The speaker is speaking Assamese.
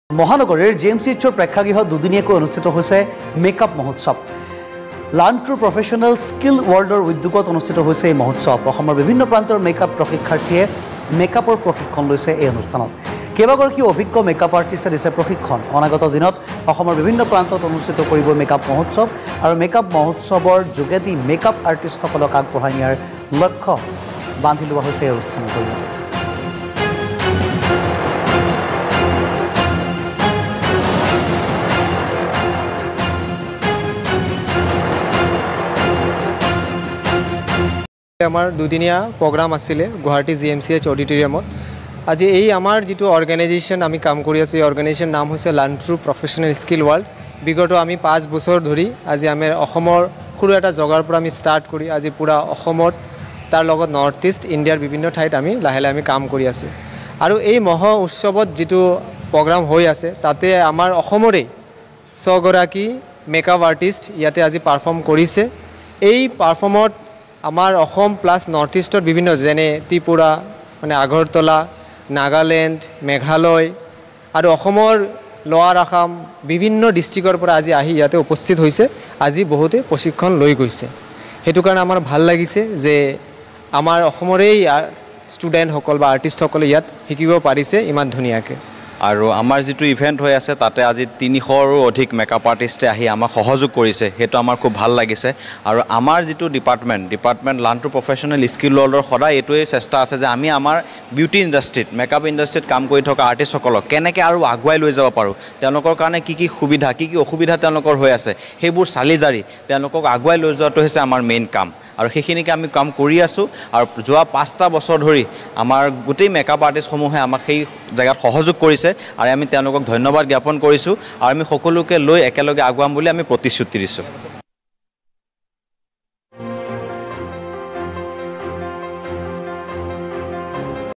মহানগৰীৰ জিএমচিএইচৰ প্ৰেক্ষাগৃহত দুদিনীয়াকৈ অনুষ্ঠিত হৈছে মেকআপ মহোৎসৱ। লাৰ্ণ ট্ৰু প্ৰফেশ্যনেল স্কিল ৱৰ্ল্ডৰ উদ্যোগত অনুষ্ঠিত হৈছে এই মহোৎসৱ। অসমৰ বিভিন্ন প্ৰান্তৰ মেকআপ প্ৰশিক্ষাৰ্থীয়ে মেকআপৰ প্ৰশিক্ষণ লৈছে এই অনুষ্ঠানত। কেইবাগৰাকী অভিজ্ঞ মেকআপ আৰ্টিষ্টে দিছে প্ৰশিক্ষণ। অনাগত দিনত অসমৰ বিভিন্ন প্ৰান্তত অনুষ্ঠিত কৰিব মেকআপ মহোৎসৱ আৰু মেকআপ মহোৎসৱৰ যোগেদি মেকআপ আৰ্টিষ্টসকলক আগবঢ়াই নিয়াৰ লক্ষ্য বান্ধি লোৱা হৈছে এই অনুষ্ঠানৰ জৰিয়তে। আমাৰ দুদিনীয়া প্ৰগ্ৰাম আছিলে গুৱাহাটী জিএমচিএইচ অডিটৰিয়ামত। আজি এই আমাৰ যিটো অৰ্গেনাইজেশ্যন আমি কাম কৰি আছোঁ, এই অৰ্গেনাইজেশ্যন নাম হৈছে learn through professional skill world. বিগত আমি 5 বছৰ ধৰি আজি আমি অসমৰ সৰু এটা জগাৰ পৰা আমি ষ্টাৰ্ট কৰি আজি পূৰা অসমত তাৰ লগত নৰ্থ ইষ্ট ইণ্ডিয়াৰ বিভিন্ন ঠাইত আমি লাহে লাহে আমি কাম কৰি আছোঁ। আৰু এই মহা উৎসৱত যিটো প্ৰগ্ৰাম হৈ আছে তাতে আমাৰ অসমৰে 6 গৰাকী মেকআপ আৰ্টিষ্ট ইয়াতে আজি পাৰফৰ্ম কৰিছে। এই পাৰফৰ্মত আমাৰ অসম প্লাছ নৰ্থ ইষ্টৰ বিভিন্ন যেনে ত্ৰিপুৰা মানে আগৰতলা, নাগালেণ্ড, মেঘালয় আৰু অসমৰ লোৱাৰ আসাম বিভিন্ন ডিষ্ট্ৰিক্টৰ পৰা আজি আহি ইয়াতে উপস্থিত হৈছে। আজি বহুতে প্ৰশিক্ষণ লৈ গৈছে। সেইটো কাৰণে আমাৰ ভাল লাগিছে যে আমাৰ অসমৰে ষ্টুডেণ্টসকল বা আৰ্টিষ্টসকলে ইয়াত শিকিব পাৰিছে ইমান ধুনীয়াকৈ। আৰু আমাৰ যিটো ইভেণ্ট হৈ আছে তাতে আজি 300ৰো অধিক মেকআপ আৰ্টিষ্টে আহি আমাক সহযোগ কৰিছে। সেইটো আমাৰ খুব ভাল লাগিছে। আৰু আমাৰ যিটো department learn through professional skill ৱৰ্ল্ডৰ সদায় এইটোৱে চেষ্টা আছে যে আমি আমাৰ বিউটি ইণ্ডাষ্ট্ৰীত মেকআপ ইণ্ডাষ্ট্ৰীত কাম কৰি থকা আৰ্টিষ্টসকলক কেনেকৈ আৰু আগুৱাই লৈ যাব পাৰোঁ, তেওঁলোকৰ কাৰণে কি কি সুবিধা কি কি অসুবিধা তেওঁলোকৰ হৈ আছে সেইবোৰ চালি জাৰি তেওঁলোকক আগুৱাই লৈ যোৱাটো হৈছে আমাৰ মেইন কাম। আৰু সেইখিনিকে আমি কাম কৰি আছোঁ। আৰু যোৱা 5টা বছৰ ধৰি আমাৰ গোটেই মেকআপ আৰ্টিষ্টসমূহে আমাক সেই জেগাত সহযোগ কৰিছে আৰু আমি তেওঁলোকক ধন্যবাদ জ্ঞাপন কৰিছোঁ। আৰু আমি সকলোকে লৈ একেলগে আগুৱাম বুলি আমি প্ৰতিশ্ৰুতি দিছোঁ।